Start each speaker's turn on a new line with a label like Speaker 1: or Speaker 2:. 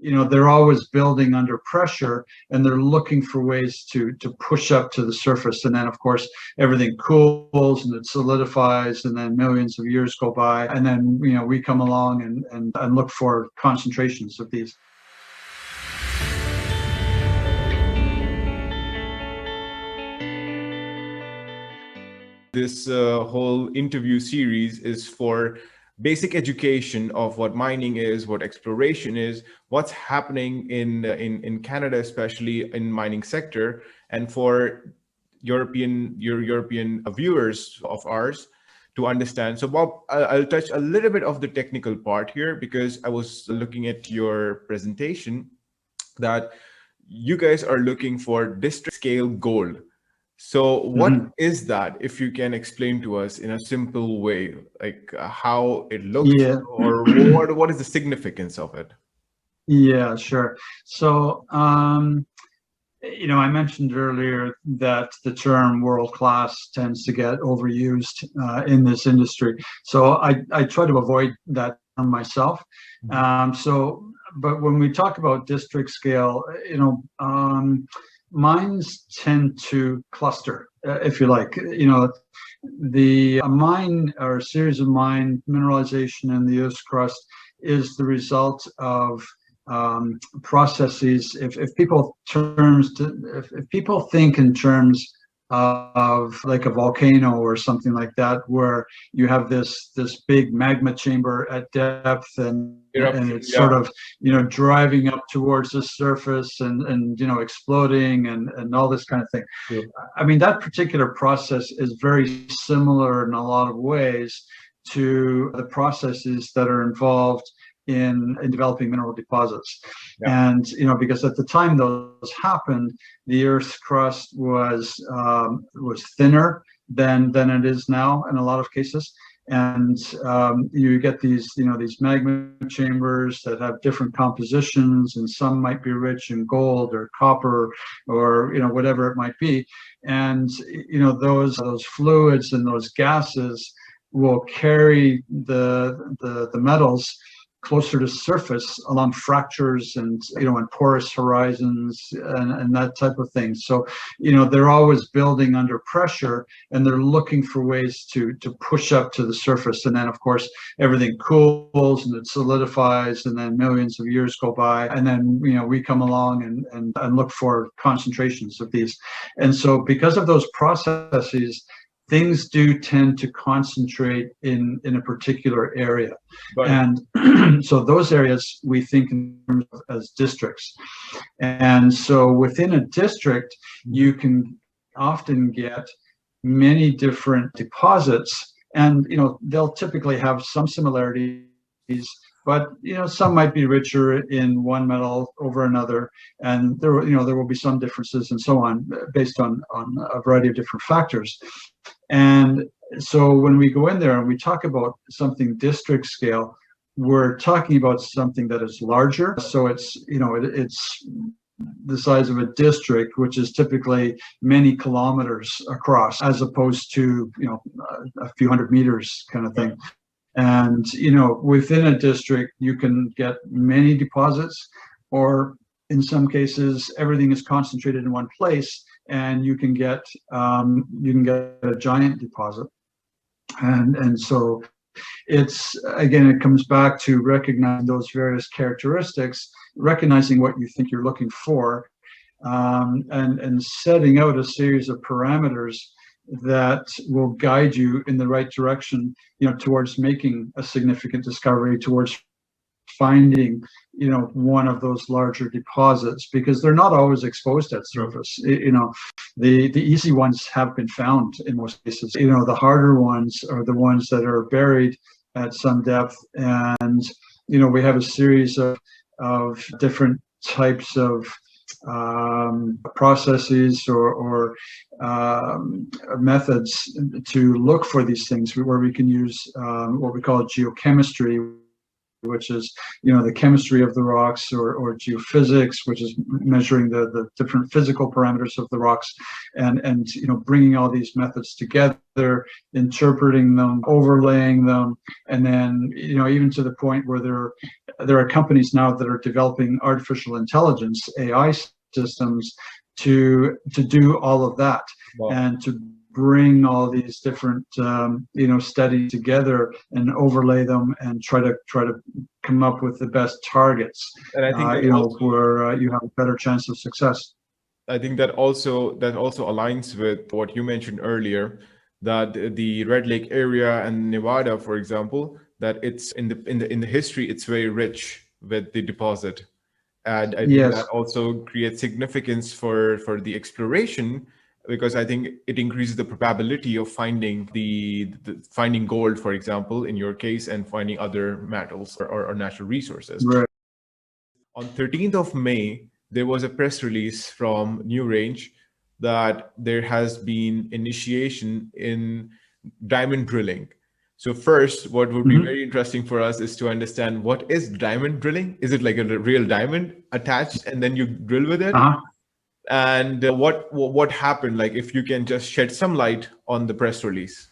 Speaker 1: they're always building under pressure, and they're looking for ways to push up to the surface. And then, of course, everything cools and it solidifies, and then millions of years go by, and then we come along and look for concentrations of these.
Speaker 2: This whole interview series is for basic education of what mining is, what exploration is, what's happening in Canada, especially in mining sector, and for European viewers of ours to understand. So Bob, I'll touch a little bit of the technical part here, because I was looking at your presentation that you guys are looking for district scale gold. So what is that, if you can explain to us in a simple way, like how it looks, or what is the significance of it?
Speaker 1: Yeah, sure. So, I mentioned earlier that the term world class tends to get overused in this industry. So I try to avoid that term myself. But when we talk about district scale, mines tend to cluster, if you like. The mine, or a series of mine mineralization in the Earth's crust, is the result of processes. If people think in terms of like a volcano or something like that, where you have this big magma chamber at depth, and it's sort of driving up towards the surface and exploding and all this kind of thing. I mean, that particular process is very similar in a lot of ways to the processes that are involved in developing mineral deposits. And because at the time those happened, the Earth's crust was thinner than it is now in a lot of cases, and you get these these magma chambers that have different compositions, and some might be rich in gold or copper or whatever it might be, and those fluids and those gases will carry the metals closer to surface along fractures and and porous horizons and that type of thing. So they're always building under pressure, and they're looking for ways to push up to the surface. And then, of course, everything cools and it solidifies, and then millions of years go by, and then we come along and look for concentrations of these. And so because of those processes, things do tend to concentrate in a particular area. And so those areas we think in terms of as districts. And so within a district, you can often get many different deposits, and they'll typically have some similarities, but some might be richer in one metal over another, and there will be some differences and so on, based on a variety of different factors. And so when we go in there and we talk about something district scale, we're talking about something that is larger. So it's it's the size of a district, which is typically many kilometers across, as opposed to a few hundred meters kind of thing. And within a district, you can get many deposits, or in some cases, everything is concentrated in one place, and you can get a giant deposit. And so it's, again, it comes back to recognizing those various characteristics, recognizing what you think you're looking for, and setting out a series of parameters that will guide you in the right direction, towards making a significant discovery, towards finding one of those larger deposits, because they're not always exposed at surface. The easy ones have been found in most cases. The harder ones are the ones that are buried at some depth, and we have a series of different types of processes or methods to look for these things, where we can use what we call geochemistry, which is, the chemistry of the rocks, or geophysics, which is measuring the different physical parameters of the rocks, and bringing all these methods together, interpreting them, overlaying them, and then, even to the point where there are companies now that are developing artificial intelligence, AI systems, to do all of that. Wow. And to bring all these different studies together and overlay them and try to come up with the best targets. And I think where you have a better chance of success.
Speaker 2: I think that also aligns with what you mentioned earlier, that the Red Lake area and Nevada, for example, that it's in the history, it's very rich with the deposit. And I think that also creates significance for the exploration, because I think it increases the probability of finding finding gold, for example, in your case, and finding other metals or natural resources. Right. On 13th of May, there was a press release from Newrange that there has been initiation in diamond drilling. So first, what would be very interesting for us is to understand, what is diamond drilling? Is it like a real diamond attached and then you drill with it? And what happened? Like, if you can just shed some light on the press release.